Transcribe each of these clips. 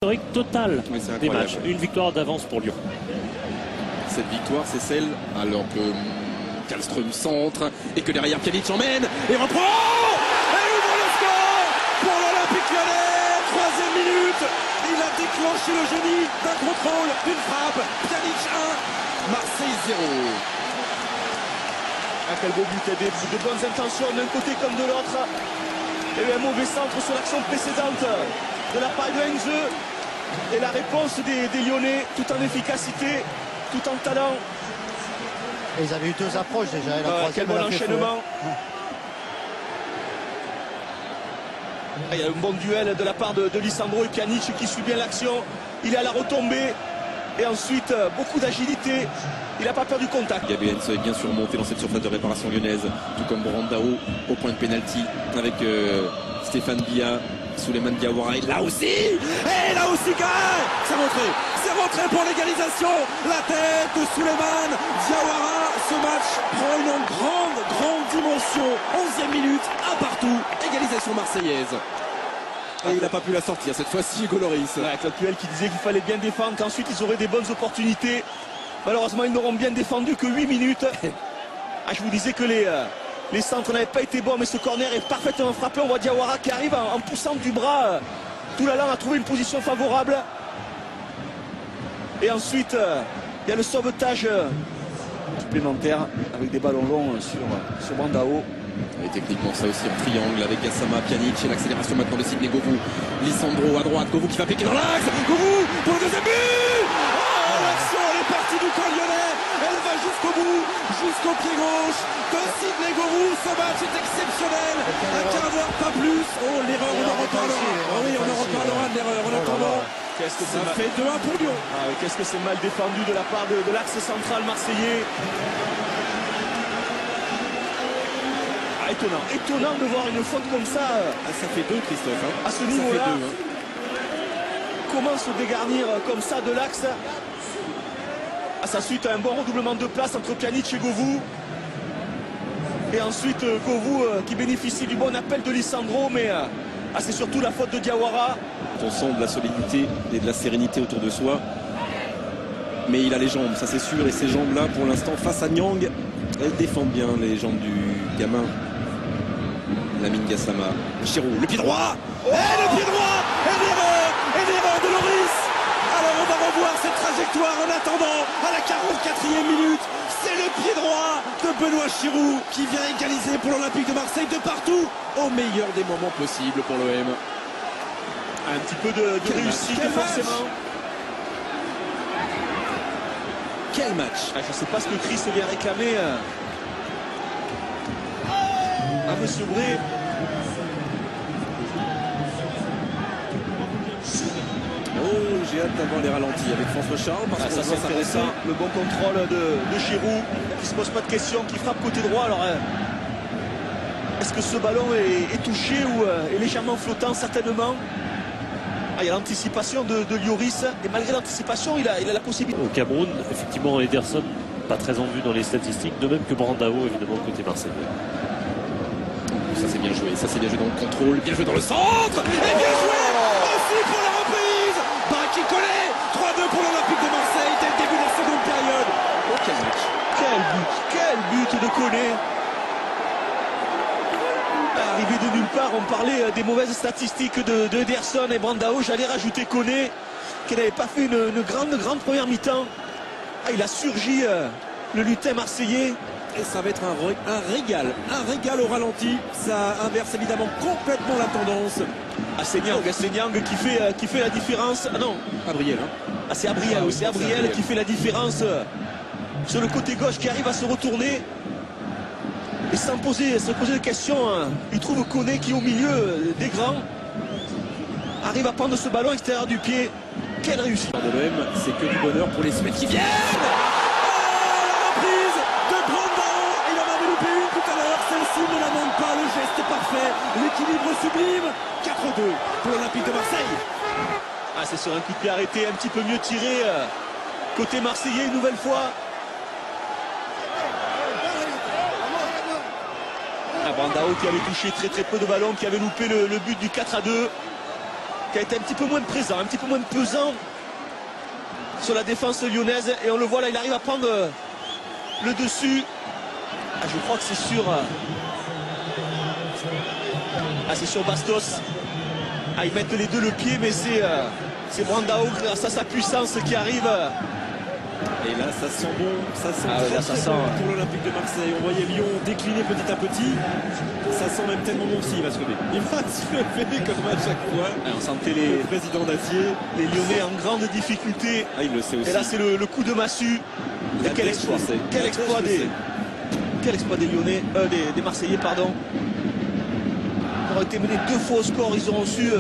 Historique total des matchs. Une victoire d'avance pour Lyon. Cette victoire, c'est celle alors que Kallström centre et que derrière Pjanic emmène et reprend et ouvre le score pour l'Olympique Lyonnais. 3e minute, il a déclenché le génie d'un contrôle, d'une frappe. Pjanic 1, Marseille 0. Quel beau but, de bonnes intentions d'un côté comme de l'autre. Il y a eu un mauvais centre sur l'action précédente de la part de Heinze. Et la réponse des Lyonnais, tout en efficacité, tout en talent. Et ils avaient eu deux approches déjà. Quel bon enchaînement. Il y a un bon duel de la part de Lisandro et Pjanic qui suit bien l'action. Il est à la retombée. Et ensuite, beaucoup d'agilité. Il n'a pas peur du contact. Gabi Heinze est bien surmonté dans cette surface de réparation lyonnaise, tout comme Brandao au point de pénalty avec Stéphane Bia, Souleymane Diawara. Et là aussi, c'est rentré pour l'égalisation. La tête de Souleymane Diawara. Ce match prend une grande dimension. 11e minute, un partout, égalisation marseillaise. Et il n'a pas pu la sortir cette fois-ci, Hugo Lloris. Claude Puel qui disait qu'il fallait bien défendre, qu'ensuite ils auraient des bonnes opportunités. Malheureusement, ils n'auront bien défendu que 8 minutes. Je vous disais que les centres n'avaient pas été bons, mais ce corner est parfaitement frappé. On voit Diawara qui arrive en poussant du bras. Toulalan a trouvé une position favorable. Et ensuite, il y a le sauvetage supplémentaire avec des ballons longs sur Brandao. Et techniquement ça aussi en triangle avec Gassama, Pjanic et l'accélération maintenant de Sidney Govou. Lisandro à droite, Govou qui va piquer dans l'axe. Govou pour le deuxième but. L'action elle est partie du camp lyonnais. Elle va jusqu'au bout, jusqu'au pied gauche de Sidney Govou. Ce match est exceptionnel. Un quart d'heure, pas plus. Oh l'erreur, on en reparlera. Oui, on en reparlera de l'erreur. En attendant, ça fait 2-1 pour Lyon. Qu'est-ce que c'est mal défendu de la part de l'axe central marseillais. Étonnant de voir une faute comme ça. Ça fait 2, Christophe. À ce niveau-là. Comment se dégarnir comme ça de l'axe. À sa suite, un bon redoublement de place entre Pjanic et Govou. Et ensuite, Govou qui bénéficie du bon appel de Lisandro. Mais c'est surtout la faute de Diawara. On sent de la solidité et de la sérénité autour de soi. Mais il a les jambes, ça c'est sûr. Et ces jambes-là, pour l'instant, face à Nyang, elles défendent bien les jambes du gamin. Lamine Gassama, Giroud, le pied droit. Et le pied droit. Et l'erreur de Lloris. Alors on va revoir cette trajectoire en attendant à la 44e minute. C'est le pied droit de Benoît Giroud qui vient égaliser pour l'Olympique de Marseille de partout au meilleur des moments possibles pour l'OM. Un petit peu de réussite forcément. Quel match. Je ne sais pas ce que Chris vient réclamer à Monsieur Bré. Oh, j'ai hâte d'avoir les ralentis avec François Charles parce que ça c'est intéressant. Le bon contrôle de Giroud qui se pose pas de questions, qui frappe côté droit. Alors est-ce que ce ballon est touché ou est légèrement flottant? Certainement. Il y a l'anticipation de Lloris et malgré l'anticipation, il a la possibilité. Au Cameroun, effectivement, Ederson pas très en vue dans les statistiques, de même que Brandao, évidemment, côté Marseille. Ça c'est bien joué, dans le contrôle, bien joué dans le centre, et bien joué aussi pour la reprise. Baraki collé, 3-2 pour l'Olympique de Marseille dès le début de la seconde période. Oh quel match. Quel but de Koné. Arrivé de nulle part, on parlait des mauvaises statistiques de Ederson et Brandao. J'allais rajouter Koné qui n'avait pas fait une grande première mi-temps. Il a surgi le lutin marseillais. Et ça va être un régal au ralenti. Ça inverse évidemment complètement la tendance. C'est Nyang qui fait la différence. Ah non, Abriel. c'est Abriel qui fait la différence sur le côté gauche, qui arrive à se retourner. Et sans se poser de questions, il trouve Koné qui est au milieu des grands. Arrive à prendre ce ballon extérieur du pied. Quelle réussite. De l'OM, c'est que du bonheur pour les semaines qui viennent. Celle-ci ne la manque pas, le geste est parfait, l'équilibre sublime. 4-2 pour l'Olympique de Marseille. C'est sur un coup de pied arrêté, un petit peu mieux tiré côté marseillais une nouvelle fois. Brandao qui avait touché très peu de ballons, qui avait loupé le but du 4-2. qui a été un petit peu moins présent, un petit peu moins pesant sur la défense lyonnaise. Et on le voit là, il arrive à prendre le dessus. Ah, je crois que c'est sur... c'est sur Bastos. Ah, ils mettent les deux le pied, mais c'est Brandao grâce à sa puissance qui arrive. Et là, ça sent bon, ça sent Ah ouais, là, ça très sent, bon ouais. pour l'Olympique de Marseille. On voyait Lyon décliner petit à petit. Ça sent même tellement bon s'il va se lever. Il va se lever comme à chaque fois. Ah, on sentait Le président d'acier. les Lyonnais en grande difficulté. Ah, il le sait aussi. Et là, c'est le coup de massue. Et quel exploit, quel exploit des Lyonnais, des Marseillais, pardon. Ils auraient été menés 2 fois au score, ils auront su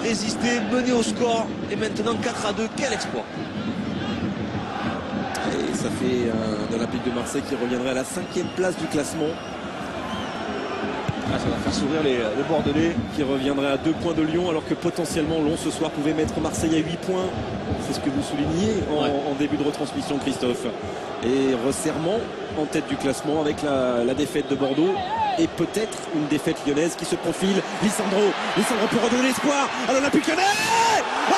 résister, mener au score. Et maintenant 4-2, quel exploit. Et ça fait un Olympique de Marseille qui reviendrait à la 5e place du classement. Ah, ça va faire sourire les Bordelais. Qui reviendrait à 2 points de Lyon, alors que potentiellement Lyon ce soir pouvait mettre Marseille à 8 points. C'est ce que vous soulignez en début de retransmission, Christophe. Et resserrement en tête du classement avec la défaite de Bordeaux. Et peut-être une défaite lyonnaise qui se profile. Lisandro pour redonner l'espoir à l'Olympique lyonnais. Oh, le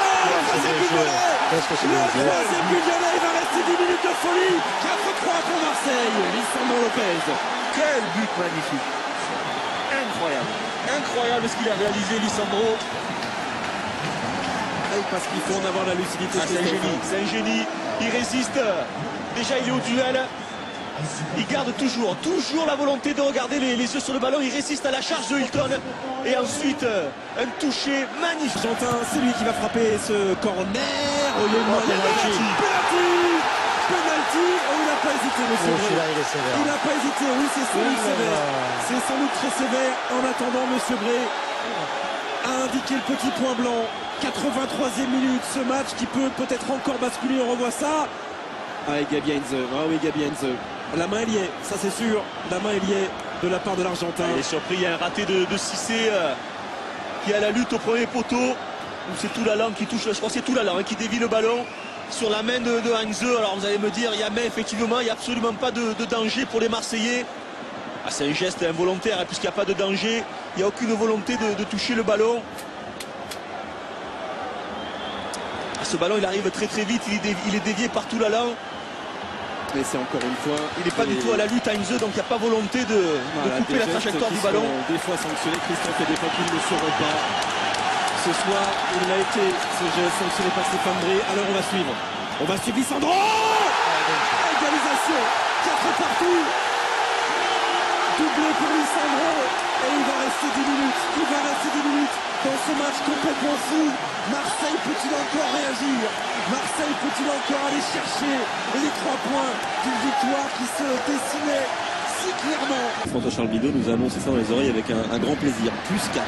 troisième but lyonnais. Le troisième but lyonnais, il va rester 10 minutes de folie. 4-3 pour Marseille. Lisandro Lopez. Quel but magnifique. Incroyable. Incroyable ce qu'il a réalisé, Lisandro. Parce qu'il faut en avoir la lucidité. Ah, c'est un génie, c'est un génie. Il résiste. Déjà, il est au duel. Il garde toujours la volonté de regarder les yeux sur le ballon. Il résiste à la charge de Hilton. Et ensuite, un toucher magnifique. Argentin, c'est lui qui va frapper ce corner. Oh, il y a une penalty. Penalty. Oh, il n'a pas hésité, monsieur. Celui-là, il est sévère. Il n'a pas hésité, oui, c'est sans doute sévère. C'est sans doute très sévère. En attendant, monsieur Bré a indiqué le petit point blanc. 83e minute, ce match qui peut peut-être encore basculer. On revoit ça. Ah, et Gabi Heinze. Ah oui, Gabi Heinze. La main, elle y est, ça c'est sûr. La main, elle y est de la part de l'Argentin. Il est surpris, il y a un raté de Cissé qui a la lutte au premier poteau. Ou c'est Toulalan qui touche, je crois que c'est Toulalan qui dévie le ballon sur la main de Heinze. Alors vous allez me dire, il y a main, effectivement, il n'y a absolument pas de danger pour les Marseillais. Ah, c'est un geste involontaire, hein, puisqu'il n'y a pas de danger. Il n'y a aucune volonté de toucher le ballon. Ah, ce ballon, il arrive très très vite, il est dévié par Toulalan. Mais c'est encore une fois. Il n'est pas du tout à la lutte à Heinze, donc il n'y a pas volonté de couper la trajectoire du ballon. Des fois sanctionnés, Christophe, et des fois qu'ils ne le seront pas. Ce soir, il a été ce geste sanctionné par Stéphane Bré. Alors on va suivre. On va suivre Lisandro. Égalisation. 4 partout. Doublé pour Lisandro. Et il va rester 10 minutes. Il va rester 10 minutes dans ce match complètement fou. Marseille peut-il encore réagir? Marseille peut-il encore aller chercher les 3 points d'une victoire qui se dessinait si clairement? François Charles Bidot nous a annoncé ça dans les oreilles avec un grand plaisir. Plus 4.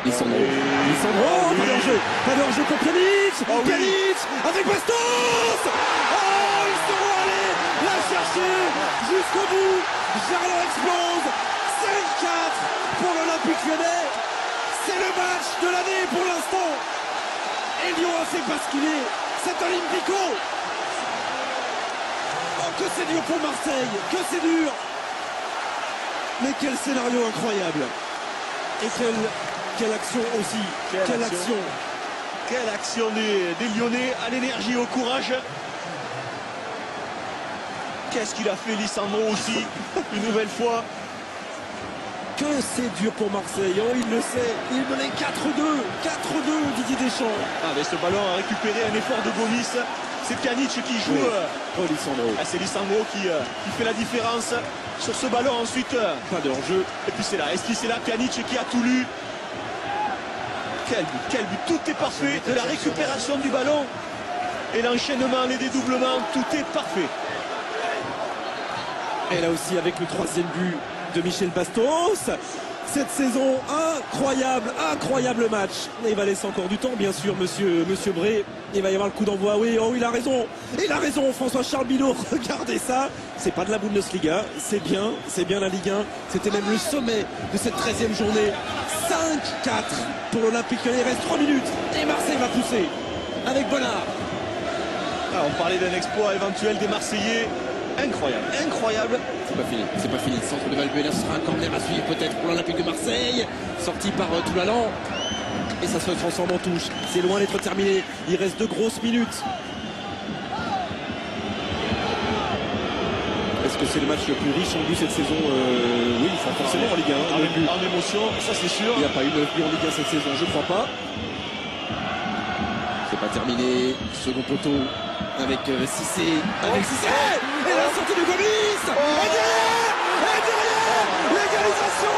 Lisandro. Lisandro, pas de hors-jeu. Pas de hors-jeu pour Pjanic. Pjanic avec Bastos. Oh, ils seront allés la chercher jusqu'au bout. Jarlot explose. 5-4 pour l'Olympique lyonnais. C'est le match de l'année pour l'instant. Et Lyon a fait basculer cet Olympico. Oh, que c'est dur pour Marseille. Que c'est dur. Mais quel scénario incroyable. Et quelle action aussi. Quelle action. Quelle action des Lyonnais, à l'énergie, au courage. Qu'est-ce qu'il a fait Lisandro aussi, une nouvelle fois. Que c'est dur pour Marseille, oh, il le sait, il menait 4-2, 4-2 Didier Deschamps. Ah, mais ce ballon a récupéré un effort de Gomis. C'est Pjanic qui joue. Oh, Lisandro. Ah, c'est Lisandro qui fait la différence sur ce ballon ensuite. Pas de hors-jeu. Et puis c'est là, c'est là Pjanic qui a tout lu. Quel but, tout est parfait, de la récupération du ballon et l'enchaînement, les dédoublements, tout est parfait. Et là aussi avec le 3e but de Michel Bastos. Cette saison, incroyable match. Il va laisser encore du temps, bien sûr, monsieur Bré. Il va y avoir le coup d'envoi. Oui, oh, il a raison, François Charles Bidot. Regardez ça. C'est pas de la Bundesliga, c'est bien la Ligue 1. C'était même le sommet de cette 13e journée. 5-4 pour l'Olympique Lyonnais. Il reste 3 minutes et Marseille va pousser avec Bonnard. Ah, on parlait d'un exploit éventuel des Marseillais. Incroyable, incroyable. C'est pas fini. Centre de Valbuena, ce sera un corner à suivre peut-être pour l'Olympique de Marseille. Sorti par Toulalan. Et ça se transforme en touche. C'est loin d'être terminé. Il reste 2 grosses minutes. Est-ce que c'est le match le plus riche en but cette saison? Oui, forcément en Ligue 1. En émotion, ça c'est sûr. Il n'y a pas eu 9 buts en Ligue 1 cette saison, je crois pas. C'est pas terminé. Second poteau avec Cissé. Avec Cissé. Et la sortie de Gomis. Et derrière, l'égalisation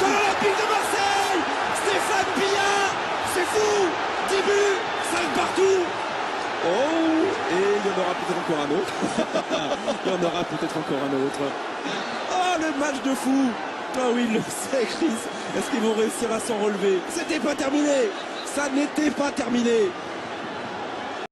de l'Olympique de Marseille. Stéphane Pillard. C'est fou. 10 buts, 5 partout. Oh, et il y en aura peut-être encore un autre. Il y en aura peut-être encore un autre. Ah, le match de fou. Ah oui, il le sait, Chris. Est-ce qu'ils vont réussir à s'en relever? C'était pas terminé. Ça n'était pas terminé.